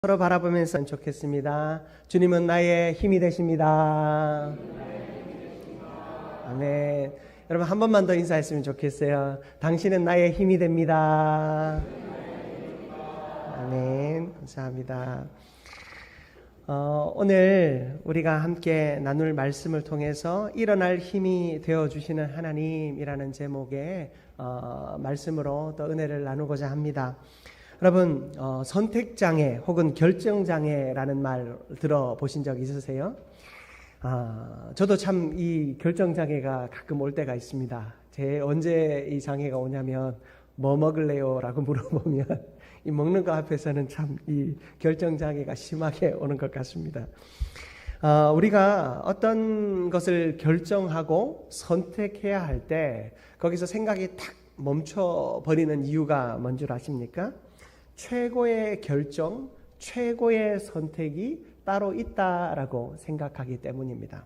서로 바라보면서 좋겠습니다. 주님은 나의 힘이 되십니다. 아멘. 여러분 한 번만 더 인사했으면 좋겠어요. 당신은 나의 힘이 됩니다. 아멘. 감사합니다. 오늘 우리가 함께 나눌 말씀을 통해서 일어날 힘이 되어주시는 하나님이라는 제목의 말씀으로 또 은혜를 나누고자 합니다. 여러분 선택장애 혹은 결정장애라는 말 들어보신 적 있으세요? 저도 참 이 결정장애가 가끔 올 때가 있습니다. 언제 이 장애가 오냐면 뭐 먹을래요? 라고 물어보면 이 먹는 거 앞에서는 참 이 결정장애가 심하게 오는 것 같습니다. 우리가 어떤 것을 결정하고 선택해야 할 때 거기서 생각이 탁 멈춰버리는 이유가 뭔 줄 아십니까? 최고의 결정, 최고의 선택이 따로 있다라고 생각하기 때문입니다.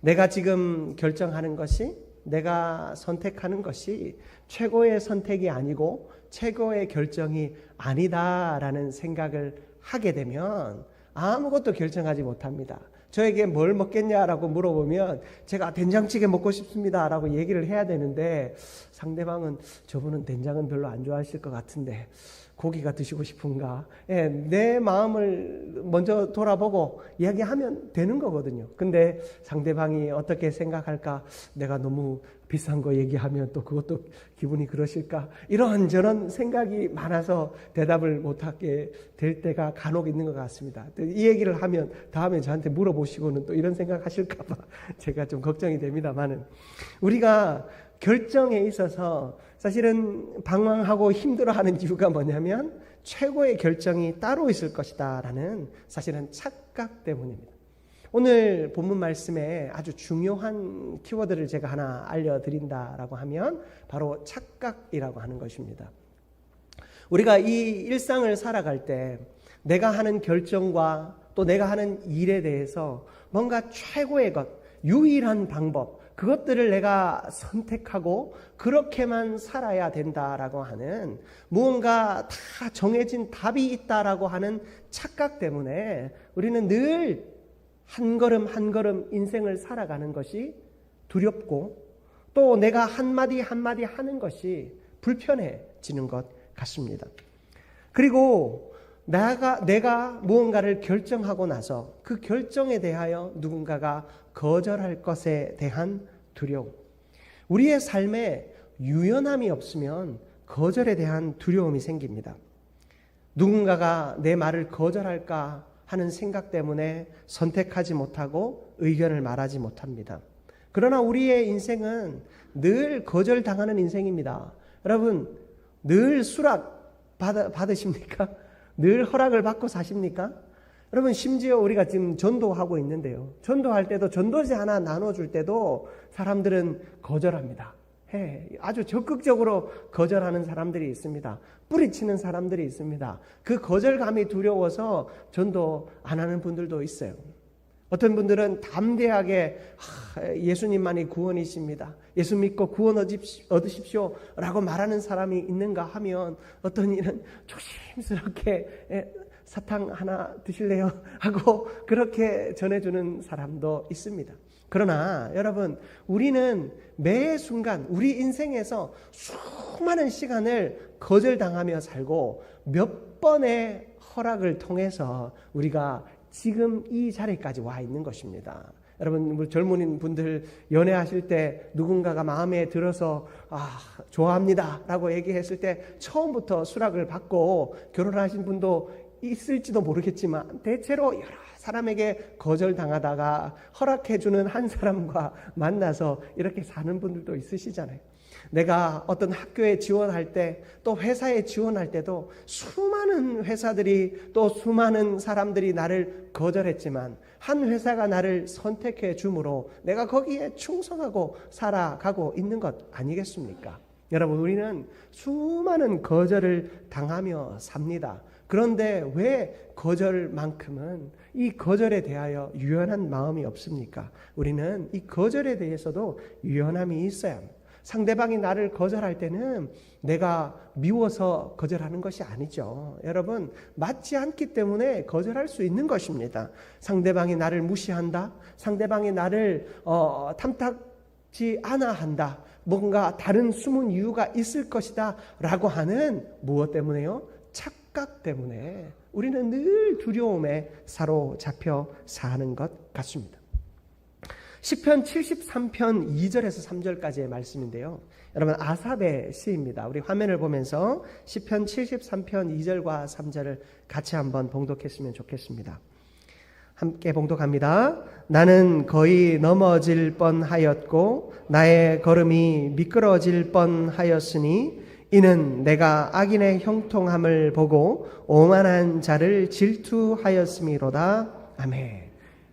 내가 지금 결정하는 것이, 내가 선택하는 것이 최고의 선택이 아니고 최고의 결정이 아니다라는 생각을 하게 되면 아무것도 결정하지 못합니다. 저에게 뭘 먹겠냐라고 물어보면 제가 된장찌개 먹고 싶습니다 라고 얘기를 해야 되는데 상대방은 저분은 된장은 별로 안 좋아하실 것 같은데 고기가 드시고 싶은가? 내 마음을 먼저 돌아보고 이야기하면 되는 거거든요. 근데 상대방이 어떻게 생각할까? 내가 너무 비싼 거 얘기하면 또 그것도 기분이 그러실까? 이런저런 생각이 많아서 대답을 못하게 될 때가 간혹 있는 것 같습니다. 이 얘기를 하면 다음에 저한테 물어보시고는 또 이런 생각 하실까 봐 제가 좀 걱정이 됩니다만은 우리가 결정에 있어서 사실은 방황하고 힘들어하는 이유가 뭐냐면 최고의 결정이 따로 있을 것이다 라는 사실은 착각 때문입니다. 오늘 본문 말씀에 아주 중요한 키워드를 제가 하나 알려드린다라고 하면 바로 착각이라고 하는 것입니다. 우리가 이 일상을 살아갈 때 내가 하는 결정과 또 내가 하는 일에 대해서 뭔가 최고의 것, 유일한 방법, 그것들을 내가 선택하고 그렇게만 살아야 된다라고 하는 무언가 다 정해진 답이 있다라고 하는 착각 때문에 우리는 늘 한 걸음 한 걸음 인생을 살아가는 것이 두렵고 또 내가 한마디 한마디 하는 것이 불편해지는 것 같습니다. 그리고 내가 무언가를 결정하고 나서 그 결정에 대하여 누군가가 거절할 것에 대한 두려움. 우리의 삶에 유연함이 없으면 거절에 대한 두려움이 생깁니다. 누군가가 내 말을 거절할까 하는 생각 때문에 선택하지 못하고 의견을 말하지 못합니다. 그러나 우리의 인생은 늘 거절당하는 인생입니다. 여러분, 늘 수락 받으십니까? 늘 허락을 받고 사십니까? 여러분 심지어 우리가 지금 전도하고 있는데요. 전도할 때도 전도지 하나 나눠줄 때도 사람들은 거절합니다. 아주 적극적으로 거절하는 사람들이 있습니다. 뿌리치는 사람들이 있습니다. 그 거절감이 두려워서 전도 안 하는 분들도 있어요. 어떤 분들은 담대하게 예수님만이 구원이십니다. 예수 믿고 구원 얻으십시오 라고 말하는 사람이 있는가 하면 어떤 이는 조심스럽게 사탕 하나 드실래요? 하고 그렇게 전해주는 사람도 있습니다. 그러나 여러분 우리는 매 순간 우리 인생에서 수많은 시간을 거절당하며 살고 몇 번의 허락을 통해서 우리가 지금 이 자리까지 와 있는 것입니다. 여러분 젊은 분들 연애하실 때 누군가가 마음에 들어서 좋아합니다 라고 얘기했을 때 처음부터 수락을 받고 결혼하신 분도 있을지도 모르겠지만 대체로 여러 사람에게 거절당하다가 허락해주는 한 사람과 만나서 이렇게 사는 분들도 있으시잖아요. 내가 어떤 학교에 지원할 때 또 회사에 지원할 때도 수많은 회사들이 또 수많은 사람들이 나를 거절했지만 한 회사가 나를 선택해 주므로 내가 거기에 충성하고 살아가고 있는 것 아니겠습니까? 여러분 우리는 수많은 거절을 당하며 삽니다. 그런데 왜 거절만큼은 이 거절에 대하여 유연한 마음이 없습니까? 우리는 이 거절에 대해서도 유연함이 있어야 합니다. 상대방이 나를 거절할 때는 내가 미워서 거절하는 것이 아니죠. 여러분, 맞지 않기 때문에 거절할 수 있는 것입니다. 상대방이 나를 무시한다, 상대방이 나를 탐탁지 않아 한다, 뭔가 다른 숨은 이유가 있을 것이다 라고 하는 무엇 때문에요? 착각 때문에 우리는 늘 두려움에 사로잡혀 사는 것 같습니다. 시편 73편 2절에서 3절까지의 말씀인데요. 여러분, 아삽의 시입니다. 우리 화면을 보면서 시편 73편 2절과 3절을 같이 한번 봉독했으면 좋겠습니다. 함께 봉독합니다. 나는 거의 넘어질 뻔하였고 나의 걸음이 미끄러질 뻔하였으니 이는 내가 악인의 형통함을 보고 오만한 자를 질투하였음이로다. 아멘.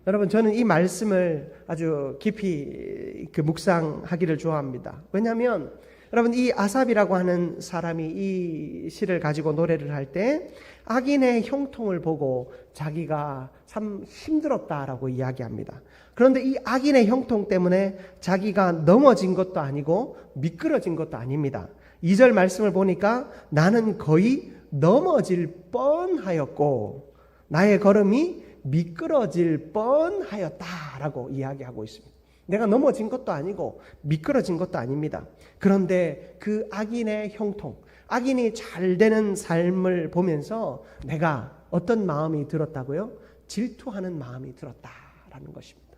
여러분, 저는 이 말씀을 아주 깊이 묵상하기를 좋아합니다. 왜냐하면 여러분, 이 아삽이라고 하는 사람이 이 시를 가지고 노래를 할 때 악인의 형통을 보고 자기가 참 힘들었다라고 이야기합니다. 그런데 이 악인의 형통 때문에 자기가 넘어진 것도 아니고 미끄러진 것도 아닙니다. 2절 말씀을 보니까 나는 거의 넘어질 뻔하였고 나의 걸음이 미끄러질 뻔하였다라고 이야기하고 있습니다. 내가 넘어진 것도 아니고 미끄러진 것도 아닙니다. 그런데 그 악인의 형통, 악인이 잘 되는 삶을 보면서 내가 어떤 마음이 들었다고요? 질투하는 마음이 들었다라는 것입니다.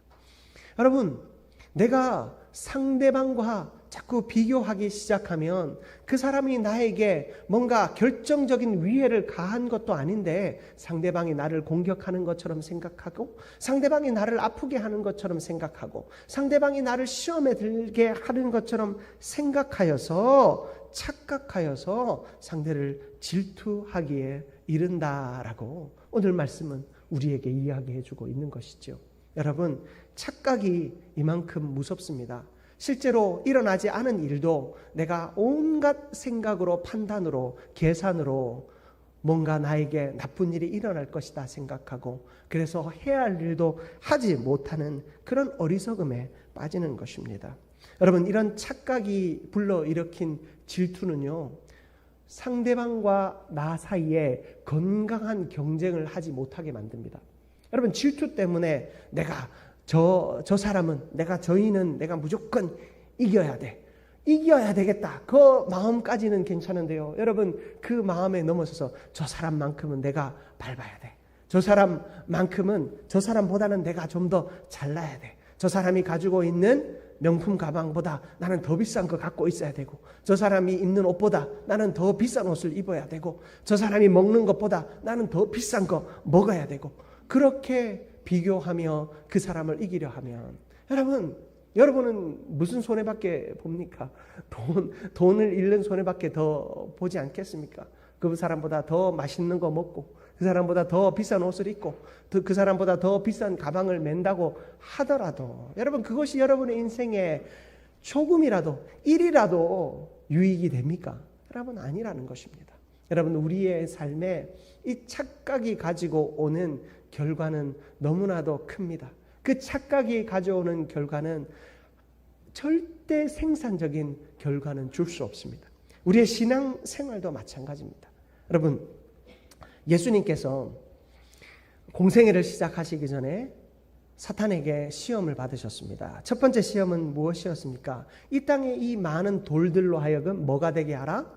여러분, 내가 상대방과 자꾸 비교하기 시작하면 그 사람이 나에게 뭔가 결정적인 위해를 가한 것도 아닌데 상대방이 나를 공격하는 것처럼 생각하고 상대방이 나를 아프게 하는 것처럼 생각하고 상대방이 나를 시험에 들게 하는 것처럼 생각하여서 착각하여서 상대를 질투하기에 이른다라고 오늘 말씀은 우리에게 이야기해 주고 있는 것이죠. 여러분, 착각이 이만큼 무섭습니다. 실제로 일어나지 않은 일도 내가 온갖 생각으로, 판단으로, 계산으로 뭔가 나에게 나쁜 일이 일어날 것이다 생각하고 그래서 해야 할 일도 하지 못하는 그런 어리석음에 빠지는 것입니다. 여러분, 이런 착각이 불러일으킨 질투는요, 상대방과 나 사이에 건강한 경쟁을 하지 못하게 만듭니다. 여러분, 질투 때문에 내가 저 사람은, 저희는 내가 무조건 이겨야 돼. 이겨야 되겠다. 그 마음까지는 괜찮은데요. 여러분, 그 마음에 넘어서서 저 사람만큼은 내가 밟아야 돼. 저 사람만큼은, 저 사람보다는 내가 좀 더 잘나야 돼. 저 사람이 가지고 있는 명품 가방보다 나는 더 비싼 거 갖고 있어야 되고, 저 사람이 입는 옷보다 나는 더 비싼 옷을 입어야 되고, 저 사람이 먹는 것보다 나는 더 비싼 거 먹어야 되고, 그렇게 비교하며 그 사람을 이기려 하면 여러분은 무슨 손해밖에 봅니까? 돈을 잃는 손해밖에 더 보지 않겠습니까? 그 사람보다 더 맛있는 거 먹고 그 사람보다 더 비싼 옷을 입고 그 사람보다 더 비싼 가방을 맨다고 하더라도 여러분, 그것이 여러분의 인생에 조금이라도 1이라도 유익이 됩니까? 여러분, 아니라는 것입니다. 여러분, 우리의 삶에 이 착각이 가지고 오는 결과는 너무나도 큽니다. 그 착각이 가져오는 결과는 절대 생산적인 결과는 줄 수 없습니다. 우리의 신앙 생활도 마찬가지입니다. 여러분, 예수님께서 공생애를 시작하시기 전에 사탄에게 시험을 받으셨습니다. 첫 번째 시험은 무엇이었습니까? 이 땅에 이 많은 돌들로 하여금 뭐가 되게 하라?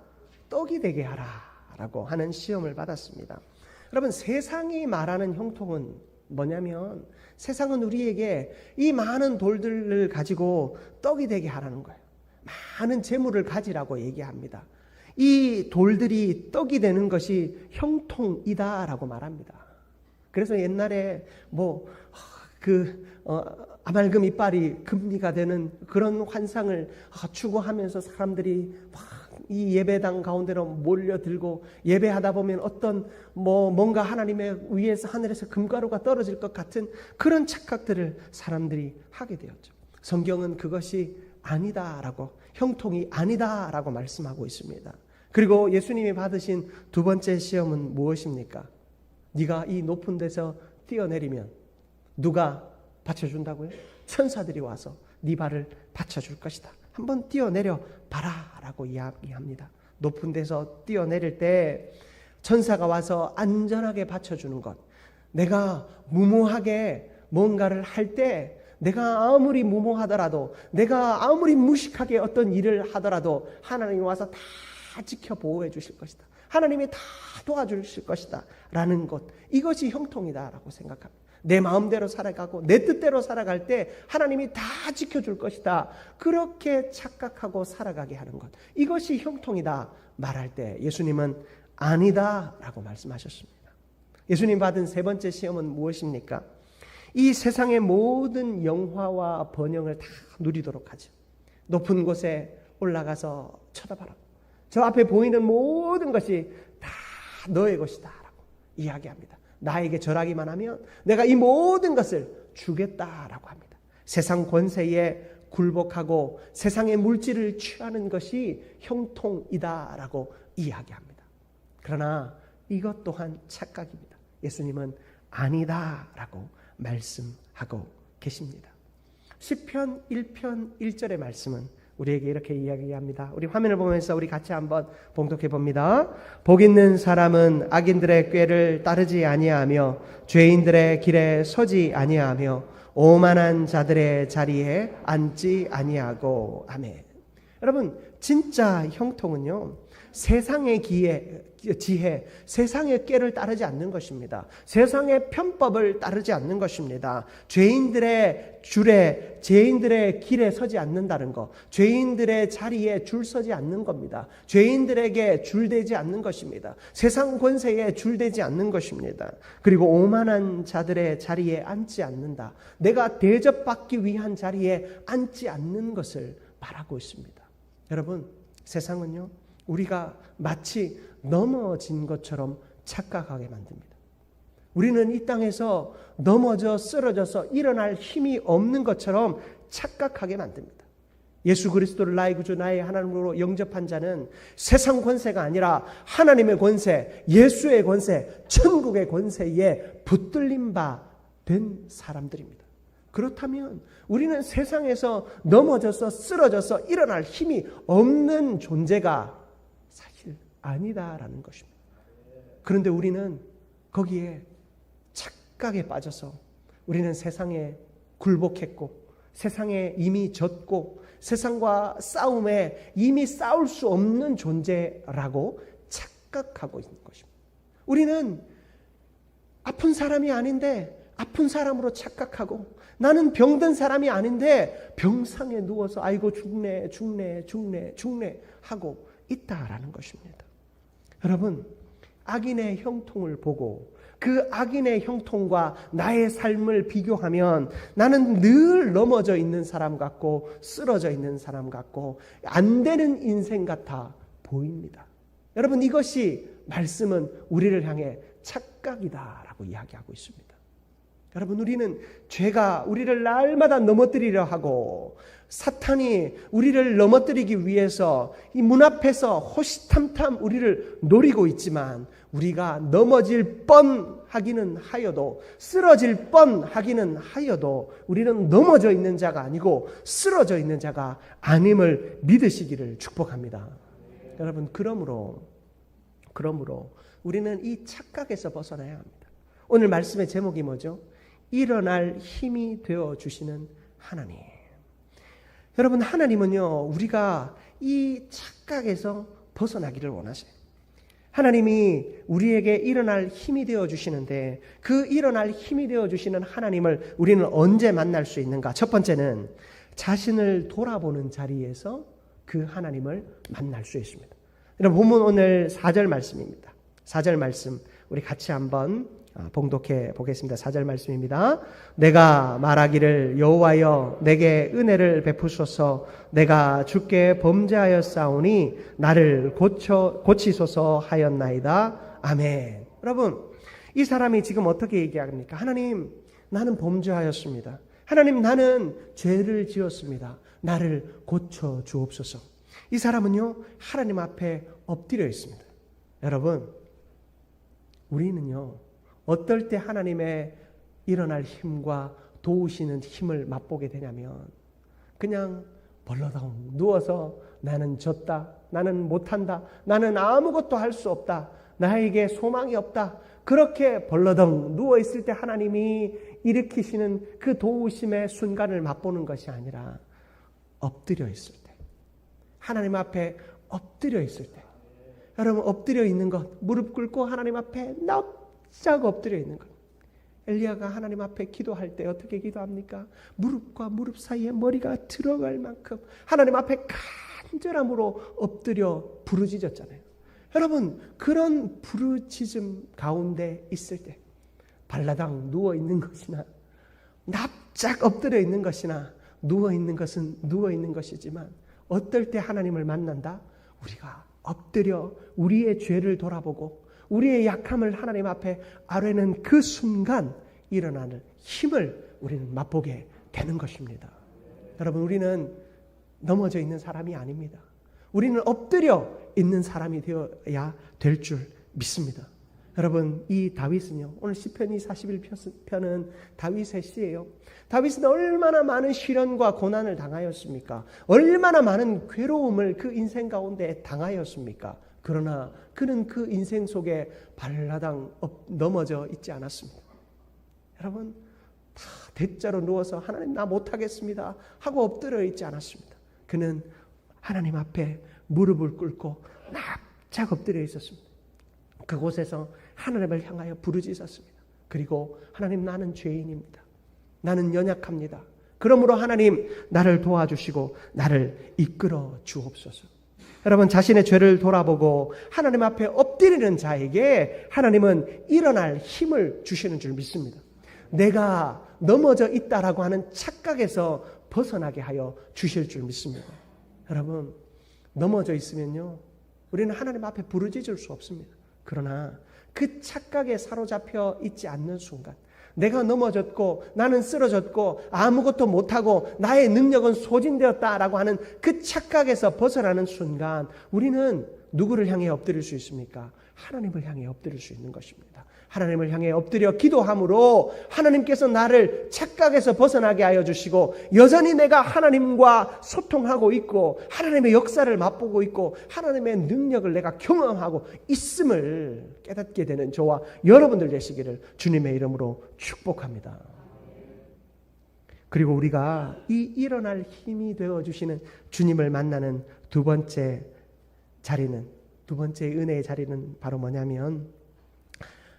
떡이 되게 하라 라고 하는 시험을 받았습니다. 여러분, 세상이 말하는 형통은 뭐냐면 세상은 우리에게 이 많은 돌들을 가지고 떡이 되게 하라는 거예요. 많은 재물을 가지라고 얘기합니다. 이 돌들이 떡이 되는 것이 형통이다라고 말합니다. 그래서 옛날에 아말금 이빨이 금리가 되는 그런 환상을 추구하면서 사람들이 막 이 예배당 가운데로 몰려들고 예배하다 보면 어떤 뭔가 하나님의 위에서 하늘에서 금가루가 떨어질 것 같은 그런 착각들을 사람들이 하게 되었죠. 성경은 그것이 아니다라고, 형통이 아니다라고 말씀하고 있습니다. 그리고 예수님이 받으신 두 번째 시험은 무엇입니까? 네가 이 높은 데서 뛰어내리면 누가 받쳐준다고요? 천사들이 와서 네 발을 받쳐줄 것이다. 한번 뛰어내려 봐라라고 이야기합니다. 높은 데서 뛰어내릴 때 천사가 와서 안전하게 받쳐주는 것. 내가 무모하게 뭔가를 할 때 내가 아무리 무모하더라도 내가 아무리 무식하게 어떤 일을 하더라도 하나님이 와서 다 지켜 보호해 주실 것이다. 하나님이 다 도와주실 것이다 라는 것, 이것이 형통이다 라고 생각합니다. 내 마음대로 살아가고 내 뜻대로 살아갈 때 하나님이 다 지켜줄 것이다, 그렇게 착각하고 살아가게 하는 것, 이것이 형통이다 말할 때 예수님은 아니다 라고 말씀하셨습니다. 예수님 받은 세 번째 시험은 무엇입니까? 이 세상의 모든 영화와 번영을 다 누리도록 하죠. 높은 곳에 올라가서 쳐다봐라. 저 앞에 보이는 모든 것이 다 너의 것이다 라고 이야기합니다. 나에게 절하기만 하면 내가 이 모든 것을 주겠다라고 합니다. 세상 권세에 굴복하고 세상의 물질을 취하는 것이 형통이다라고 이야기합니다. 그러나 이것 또한 착각입니다. 예수님은 아니다라고 말씀하고 계십니다. 시편 1편 1절의 말씀은 우리에게 이렇게 이야기합니다. 우리 화면을 보면서 우리 같이 한번 봉독해 봅니다. 복 있는 사람은 악인들의 꾀를 따르지 아니하며 죄인들의 길에 서지 아니하며 오만한 자들의 자리에 앉지 아니하고. 아멘. 여러분, 진짜 형통은요, 세상의 지혜, 세상의 꾀를 따르지 않는 것입니다. 세상의 편법을 따르지 않는 것입니다. 죄인들의 길에 서지 않는다는 것, 죄인들의 자리에 줄 서지 않는 겁니다. 죄인들에게 줄대지 않는 것입니다. 세상 권세에 줄대지 않는 것입니다. 그리고 오만한 자들의 자리에 앉지 않는다. 내가 대접받기 위한 자리에 앉지 않는 것을 말하고 있습니다. 여러분, 세상은요, 우리가 마치 넘어진 것처럼 착각하게 만듭니다. 우리는 이 땅에서 넘어져 쓰러져서 일어날 힘이 없는 것처럼 착각하게 만듭니다. 예수 그리스도를 나의 구주 나의 하나님으로 영접한 자는 세상 권세가 아니라 하나님의 권세, 예수의 권세, 천국의 권세에 붙들린 바 된 사람들입니다. 그렇다면 우리는 세상에서 넘어져서 쓰러져서 일어날 힘이 없는 존재가 사실 아니다라는 것입니다. 그런데 우리는 거기에 착각에 빠져서 우리는 세상에 굴복했고 세상에 이미 졌고 세상과 싸움에 이미 싸울 수 없는 존재라고 착각하고 있는 것입니다. 우리는 아픈 사람이 아닌데 아픈 사람으로 착각하고 나는 병든 사람이 아닌데 병상에 누워서 아이고 죽네 하고 있다라는 것입니다. 여러분, 악인의 형통을 보고 그 악인의 형통과 나의 삶을 비교하면 나는 늘 넘어져 있는 사람 같고 쓰러져 있는 사람 같고 안 되는 인생 같아 보입니다. 여러분, 이것이 말씀은 우리를 향해 착각이다라고 이야기하고 있습니다. 여러분, 우리는 죄가 우리를 날마다 넘어뜨리려 하고 사탄이 우리를 넘어뜨리기 위해서 이 문 앞에서 호시탐탐 우리를 노리고 있지만 우리가 넘어질 뻔하기는 하여도 쓰러질 뻔하기는 하여도 우리는 넘어져 있는 자가 아니고 쓰러져 있는 자가 아님을 믿으시기를 축복합니다. 여러분, 그러므로 우리는 이 착각에서 벗어나야 합니다. 오늘 말씀의 제목이 뭐죠? 일어날 힘이 되어주시는 하나님. 여러분, 하나님은요, 우리가 이 착각에서 벗어나기를 원하세요. 하나님이 우리에게 일어날 힘이 되어주시는데 그 일어날 힘이 되어주시는 하나님을 우리는 언제 만날 수 있는가? 첫 번째는 자신을 돌아보는 자리에서 그 하나님을 만날 수 있습니다. 여러분, 본문 오늘 4절 말씀입니다. 4절 말씀 우리 같이 한번 봉독해 보겠습니다. 4절 말씀입니다. 내가 말하기를 여호와여 내게 은혜를 베푸소서. 내가 주께 범죄하였사오니 나를 고치소서 하였나이다. 아멘. 여러분, 이 사람이 지금 어떻게 얘기합니까? 하나님, 나는 범죄하였습니다. 하나님, 나는 죄를 지었습니다. 나를 고쳐 주옵소서. 이 사람은요, 하나님 앞에 엎드려 있습니다. 여러분, 우리는요, 어떨 때 하나님의 일어날 힘과 도우시는 힘을 맛보게 되냐면 그냥 벌러덩 누워서 나는 졌다, 나는 못한다, 나는 아무것도 할 수 없다, 나에게 소망이 없다, 그렇게 벌러덩 누워있을 때 하나님이 일으키시는 그 도우심의 순간을 맛보는 것이 아니라 엎드려 있을 때, 하나님 앞에 엎드려 있을 때, 여러분 엎드려 있는 것, 무릎 꿇고 하나님 앞에 납작 엎드려 있는 것. 엘리야가 하나님 앞에 기도할 때 어떻게 기도합니까? 무릎과 무릎 사이에 머리가 들어갈 만큼 하나님 앞에 간절함으로 엎드려 부르짖었잖아요. 여러분 그런 부르짖음 가운데 있을 때 발라당 누워 있는 것이나 납작 엎드려 있는 것이나 누워 있는 것은 누워 있는 것이지만 어떨 때 하나님을 만난다? 우리가 엎드려 우리의 죄를 돌아보고 우리의 약함을 하나님 앞에 아뢰는 그 순간 일어나는 힘을 우리는 맛보게 되는 것입니다. 여러분 우리는 넘어져 있는 사람이 아닙니다. 우리는 엎드려 있는 사람이 되어야 될 줄 믿습니다. 여러분 이 다윗은요, 오늘 시편 41편은 다윗의 시예요. 다윗은 얼마나 많은 시련과 고난을 당하였습니까? 얼마나 많은 괴로움을 그 인생 가운데 당하였습니까? 그러나 그는 그 인생 속에 발라당 넘어져 있지 않았습니다. 여러분 다 대자로 누워서 하나님 나 못하겠습니다 하고 엎드려 있지 않았습니다. 그는 하나님 앞에 무릎을 꿇고 납작 엎드려 있었습니다. 그곳에서 하나님을 향하여 부르짖었습니다. 그리고 하나님 나는 죄인입니다. 나는 연약합니다. 그러므로 하나님 나를 도와주시고 나를 이끌어 주옵소서. 여러분 자신의 죄를 돌아보고 하나님 앞에 엎드리는 자에게 하나님은 일어날 힘을 주시는 줄 믿습니다. 내가 넘어져 있다라고 하는 착각에서 벗어나게 하여 주실 줄 믿습니다. 여러분 넘어져 있으면요 우리는 하나님 앞에 부르짖을 수 없습니다. 그러나 그 착각에 사로잡혀 있지 않는 순간 내가 넘어졌고 나는 쓰러졌고 아무것도 못하고 나의 능력은 소진되었다라고 하는 그 착각에서 벗어나는 순간 우리는 누구를 향해 엎드릴 수 있습니까? 하나님을 향해 엎드릴 수 있는 것입니다. 하나님을 향해 엎드려 기도함으로 하나님께서 나를 착각에서 벗어나게 하여 주시고 여전히 내가 하나님과 소통하고 있고 하나님의 역사를 맛보고 있고 하나님의 능력을 내가 경험하고 있음을 깨닫게 되는 저와 여러분들 되시기를 주님의 이름으로 축복합니다. 그리고 우리가 이 일어날 힘이 되어주시는 주님을 만나는 두 번째 자리는, 두 번째 은혜의 자리는 바로 뭐냐면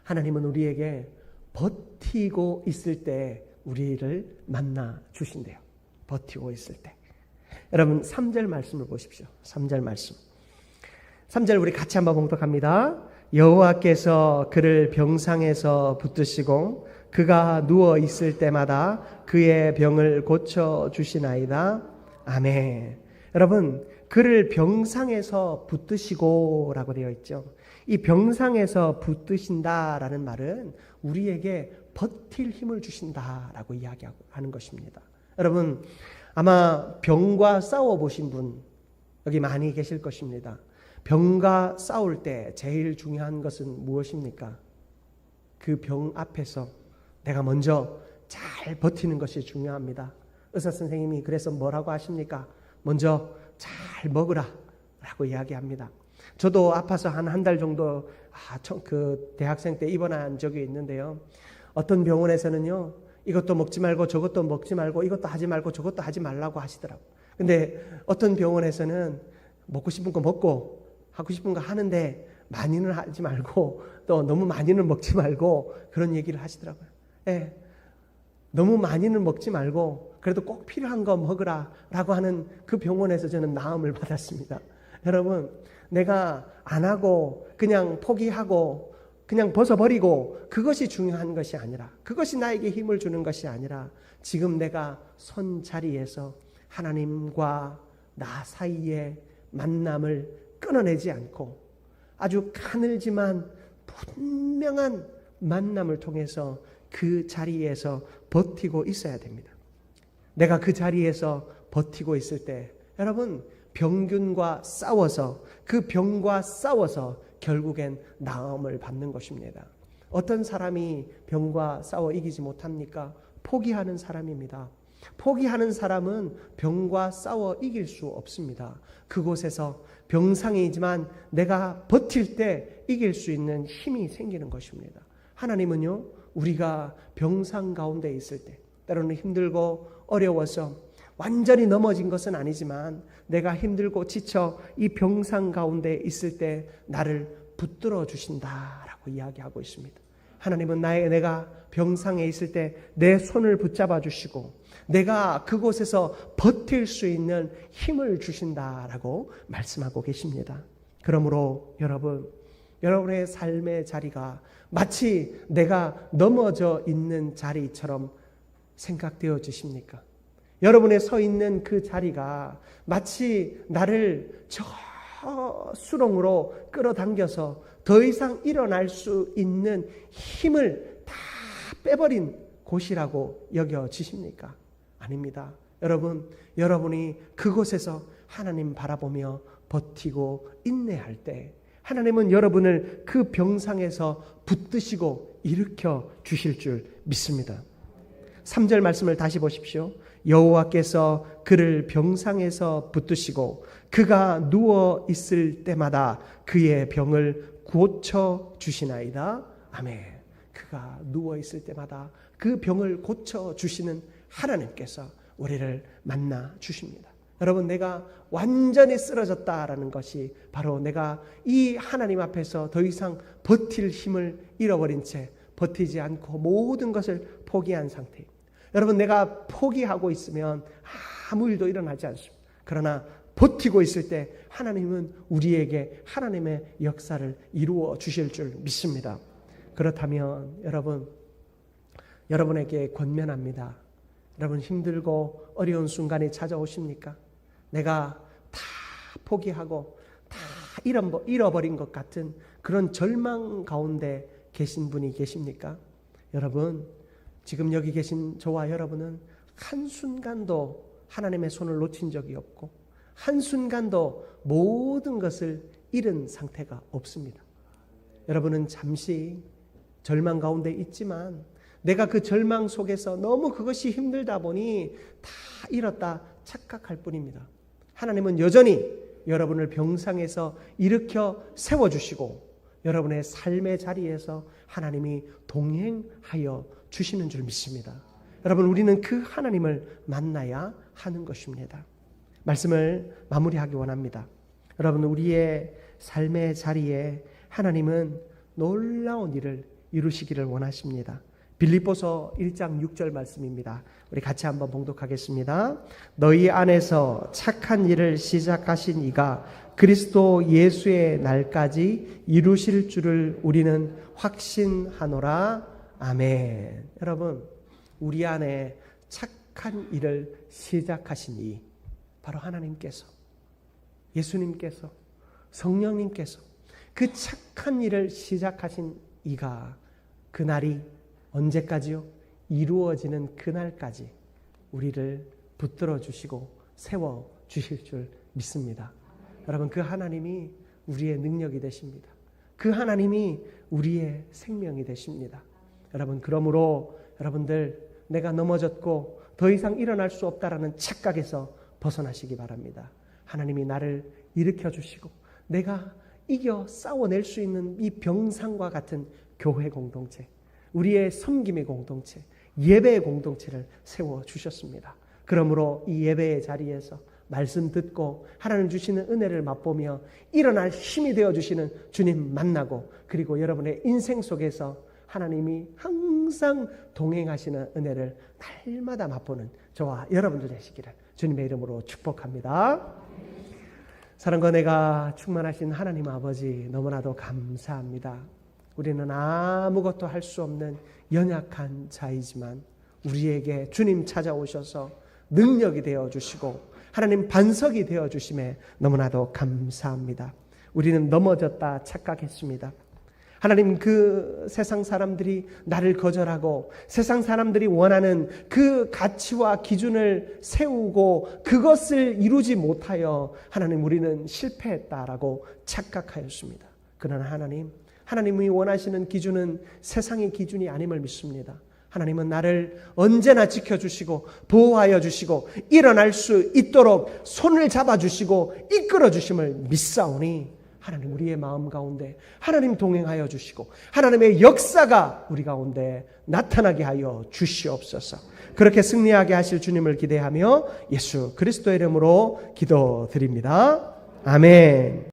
하나님은 우리에게 버티고 있을 때 우리를 만나 주신대요. 버티고 있을 때. 여러분 3절 말씀을 보십시오. 3절 말씀. 3절 우리 같이 한번 봉독합니다. 여호와께서 그를 병상에서 붙드시고 그가 누워 있을 때마다 그의 병을 고쳐 주시나이다. 아멘. 여러분 그를 병상에서 붙드시고 라고 되어 있죠. 이 병상에서 붙드신다라는 말은 우리에게 버틸 힘을 주신다라고 이야기하는 것입니다. 여러분 아마 병과 싸워보신 분 여기 많이 계실 것입니다. 병과 싸울 때 제일 중요한 것은 무엇입니까? 그 병 앞에서 내가 먼저 잘 버티는 것이 중요합니다. 의사 선생님이 그래서 뭐라고 하십니까? 먼저 잘 먹으라 라고 이야기합니다. 저도 아파서 한 달 정도 그 대학생 때 입원한 적이 있는데요. 어떤 병원에서는요. 이것도 먹지 말고 저것도 먹지 말고 이것도 하지 말고 저것도 하지 말라고 하시더라고요. 근데 어떤 병원에서는 먹고 싶은 거 먹고 하고 싶은 거 하는데 많이는 하지 말고 또 너무 많이는 먹지 말고 그런 얘기를 하시더라고요. 예, 너무 많이는 먹지 말고 그래도 꼭 필요한 거 먹으라 라고 하는 그 병원에서 저는 나음을 받았습니다. 여러분 내가 안 하고 그냥 포기하고 그냥 벗어버리고 그것이 중요한 것이 아니라 그것이 나에게 힘을 주는 것이 아니라 지금 내가 선 자리에서 하나님과 나 사이의 만남을 끊어내지 않고 아주 가늘지만 분명한 만남을 통해서 그 자리에서 버티고 있어야 됩니다. 내가 그 자리에서 버티고 있을 때 여러분 병균과 싸워서 그 병과 싸워서 결국엔 나음을 받는 것입니다. 어떤 사람이 병과 싸워 이기지 못합니까? 포기하는 사람입니다. 포기하는 사람은 병과 싸워 이길 수 없습니다. 그곳에서 병상이지만 내가 버틸 때 이길 수 있는 힘이 생기는 것입니다. 하나님은요, 우리가 병상 가운데 있을 때, 때로는 힘들고 어려워서 완전히 넘어진 것은 아니지만 내가 힘들고 지쳐 이 병상 가운데 있을 때 나를 붙들어 주신다라고 이야기하고 있습니다. 하나님은 내가 병상에 있을 때 내 손을 붙잡아 주시고 내가 그곳에서 버틸 수 있는 힘을 주신다라고 말씀하고 계십니다. 그러므로 여러분의 삶의 자리가 마치 내가 넘어져 있는 자리처럼 생각되어지십니까? 여러분의 서 있는 그 자리가 마치 나를 저 수렁으로 끌어당겨서 더 이상 일어날 수 있는 힘을 다 빼버린 곳이라고 여겨지십니까? 아닙니다. 여러분이 그곳에서 하나님 바라보며 버티고 인내할 때 하나님은 여러분을 그 병상에서 붙드시고 일으켜 주실 줄 믿습니다. 3절 말씀을 다시 보십시오. 여호와께서 그를 병상에서 붙드시고 그가 누워 있을 때마다 그의 병을 고쳐 주시나이다. 아멘. 그가 누워 있을 때마다 그 병을 고쳐 주시는 하나님께서 우리를 만나 주십니다. 여러분, 내가 완전히 쓰러졌다라는 것이 바로 내가 이 하나님 앞에서 더 이상 버틸 힘을 잃어버린 채 버티지 않고 모든 것을 포기한 상태입니다. 여러분, 내가 포기하고 있으면 아무 일도 일어나지 않습니다. 그러나 버티고 있을 때 하나님은 우리에게 하나님의 역사를 이루어 주실 줄 믿습니다. 그렇다면 여러분에게 권면합니다. 여러분, 힘들고 어려운 순간이 찾아오십니까? 내가 다 포기하고 다 잃어버린 것 같은 그런 절망 가운데 계신 분이 계십니까? 여러분, 지금 여기 계신 저와 여러분은 한순간도 하나님의 손을 놓친 적이 없고 한순간도 모든 것을 잃은 상태가 없습니다. 여러분은 잠시 절망 가운데 있지만 내가 그 절망 속에서 너무 그것이 힘들다 보니 다 잃었다 착각할 뿐입니다. 하나님은 여전히 여러분을 병상에서 일으켜 세워주시고 여러분의 삶의 자리에서 하나님이 동행하여 주시는 줄 믿습니다. 여러분, 우리는 그 하나님을 만나야 하는 것입니다. 말씀을 마무리하기 원합니다. 여러분, 우리의 삶의 자리에 하나님은 놀라운 일을 이루시기를 원하십니다. 빌립보서 1장 6절 말씀입니다. 우리 같이 한번 봉독하겠습니다. 너희 안에서 착한 일을 시작하신 이가 그리스도 예수의 날까지 이루실 줄을 우리는 확신하노라. 아멘. 여러분, 우리 안에 착한 일을 시작하신 이, 바로 하나님께서, 예수님께서, 성령님께서 그 착한 일을 시작하신 이가 그날이 언제까지요? 이루어지는 그날까지 우리를 붙들어 주시고 세워 주실 줄 믿습니다. 여러분, 그 하나님이 우리의 능력이 되십니다. 그 하나님이 우리의 생명이 되십니다. 여러분, 그러므로 여러분들, 내가 넘어졌고 더 이상 일어날 수 없다라는 착각에서 벗어나시기 바랍니다. 하나님이 나를 일으켜 주시고 내가 이겨 싸워낼 수 있는 이 병상과 같은 교회 공동체, 우리의 섬김의 공동체, 예배의 공동체를 세워주셨습니다. 그러므로 이 예배의 자리에서 말씀 듣고 하나님 주시는 은혜를 맛보며 일어날 힘이 되어주시는 주님 만나고, 그리고 여러분의 인생 속에서 하나님이 항상 동행하시는 은혜를 날마다 맛보는 저와 여러분들 되시기를 주님의 이름으로 축복합니다. 사랑과 은혜가 충만하신 하나님 아버지, 너무나도 감사합니다. 우리는 아무것도 할 수 없는 연약한 자이지만 우리에게 주님 찾아오셔서 능력이 되어주시고 하나님 반석이 되어주심에 너무나도 감사합니다. 우리는 넘어졌다 착각했습니다. 하나님, 그 세상 사람들이 나를 거절하고 세상 사람들이 원하는 그 가치와 기준을 세우고 그것을 이루지 못하여 하나님, 우리는 실패했다라고 착각하였습니다. 그러나 하나님이 원하시는 기준은 세상의 기준이 아님을 믿습니다. 하나님은 나를 언제나 지켜주시고 보호하여 주시고 일어날 수 있도록 손을 잡아주시고 이끌어주심을 믿사오니 하나님 우리의 마음 가운데 하나님 동행하여 주시고 하나님의 역사가 우리 가운데 나타나게 하여 주시옵소서. 그렇게 승리하게 하실 주님을 기대하며 예수 그리스도의 이름으로 기도드립니다. 아멘.